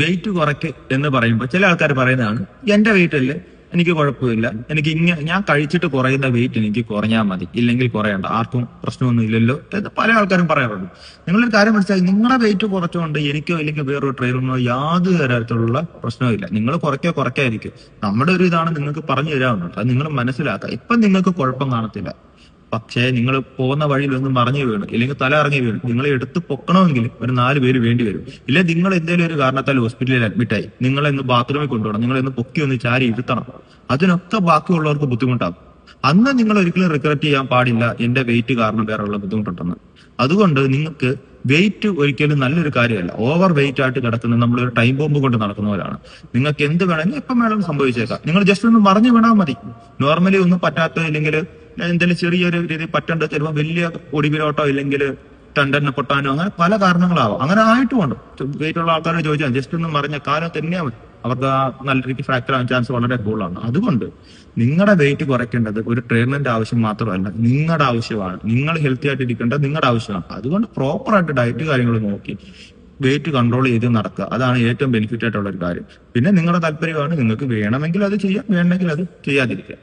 Wait കുറയ്ക്ക് എന്ന് പറയുമ്പോൾ ചില ആൾക്കാർ പറയുന്നതാണ്, എന്റെ വെയിറ്റ് അല്ലേ, എനിക്ക് കുഴപ്പമില്ല, എനിക്ക് ഞാൻ കഴിച്ചിട്ട് കുറയുന്ന വെയിറ്റ് എനിക്ക് കുറഞ്ഞാൽ മതി, ഇല്ലെങ്കിൽ കുറയണ്ട, ആർക്കും പ്രശ്നമൊന്നും ഇല്ലല്ലോ എന്ന് പല ആൾക്കാരും പറയാറുണ്ട്. നിങ്ങളൊരു കാര്യം മനസ്സിലാക്കി, നിങ്ങളുടെ വെയിറ്റ് കുറച്ചുകൊണ്ട് എനിക്കോ ഇല്ലെങ്കിൽ വേറൊരു ട്രെയിനറിനോ യാതൊരു തരത്തിലുള്ള പ്രശ്നമില്ല. നിങ്ങൾ കുറയ്ക്കായിരിക്കും, നമ്മുടെ ഒരു ഇതാണ് നിങ്ങൾക്ക് പറഞ്ഞു തരാവുന്നത്. അത് നിങ്ങൾ മനസ്സിലാക്കുക. ഇപ്പം നിങ്ങൾക്ക് കുഴപ്പം കാണത്തില്ല, പക്ഷേ നിങ്ങൾ പോകുന്ന വഴിയിൽ ഒന്ന് മറിഞ്ഞു വീണു ഇല്ലെങ്കിൽ തല ഇറങ്ങി വീണു, നിങ്ങളെ എടുത്ത് പൊക്കണമെങ്കിൽ ഒരു 4 പേര് വേണ്ടി വരും. ഇല്ല, നിങ്ങൾ എന്തെങ്കിലും ഒരു കാരണത്താൽ ഹോസ്പിറ്റലിൽ അഡ്മിറ്റായി, നിങ്ങളെ ഒന്ന് ബാത്റൂമിൽ കൊണ്ടുപോകണം, നിങ്ങളെ ഒന്ന് പൊക്കി ഒന്ന് ചാരി ഇരുത്തണം, അതിനൊക്കെ ബാക്കിയുള്ളവർക്ക് ബുദ്ധിമുട്ടാകും. അന്ന് നിങ്ങൾ ഒരിക്കലും റിഗ്രറ്റ് ചെയ്യാൻ പാടില്ല എന്റെ വെയിറ്റ് കാരണം വേറെയുള്ള ബുദ്ധിമുട്ടുണ്ടെന്ന്. അതുകൊണ്ട് നിങ്ങൾക്ക് വെയിറ്റ് ഒരിക്കലും നല്ലൊരു കാര്യമല്ല. ഓവർ വെയിറ്റ് ആയിട്ട് കിടക്കുന്നത് നമ്മളൊരു ടൈം ബോംബ് കൊണ്ട് നടക്കുന്നവരാണ്. നിങ്ങൾക്ക് എന്ത് വേണമെങ്കിലും എപ്പം വേണമെങ്കിലും സംഭവിച്ചേക്കാം. നിങ്ങൾ ജസ്റ്റ് ഒന്ന് മറിഞ്ഞു വീണാൽ മതി. നോർമലി ഒന്നും പറ്റാത്ത, ഇല്ലെങ്കിൽ എന്തെങ്കിലും ചെറിയൊരു രീതി പറ്റേണ്ട, ചിലപ്പോൾ വലിയ ഒടിവിലോട്ടോ ഇല്ലെങ്കിൽ ടണ്ടന് പൊട്ടാനോ, അങ്ങനെ പല കാരണങ്ങളാവും. അങ്ങനെ ആയിട്ടുമുണ്ട്. വെയിറ്റ് ഉള്ള ആൾക്കാരോട് ചോദിച്ചാൽ ജസ്റ്റ് ഒന്ന് മറിഞ്ഞ കാലം തന്നെയാ മതി, അവർക്ക് ആ നല്ല രീതിക്ക് ഫ്രാക്ചർ ആവാൻ ചാൻസ് വളരെ കൂടുതലാണ്. അതുകൊണ്ട് നിങ്ങളുടെ വെയിറ്റ് കുറയ്ക്കേണ്ടത് ഒരു ട്രെയിനറിന്റെ ആവശ്യം മാത്രമല്ല, നിങ്ങളുടെ ആവശ്യമാണ്. നിങ്ങൾ ഹെൽത്തി ആയിട്ട് ഇരിക്കേണ്ടത് നിങ്ങളുടെ ആവശ്യമാണ്. അതുകൊണ്ട് പ്രോപ്പർ ആയിട്ട് ഡയറ്റ് കാര്യങ്ങൾ നോക്കി വെയിറ്റ് കൺട്രോൾ ചെയ്ത് നടക്കുക. അതാണ് ഏറ്റവും ബെനിഫിറ്റ് ആയിട്ടുള്ള ഒരു കാര്യം. പിന്നെ നിങ്ങളുടെ താല്പര്യമാണ്, നിങ്ങൾക്ക് വേണമെങ്കിൽ അത് ചെയ്യാം, വേണമെങ്കിൽ അത് ചെയ്യാതിരിക്കുക.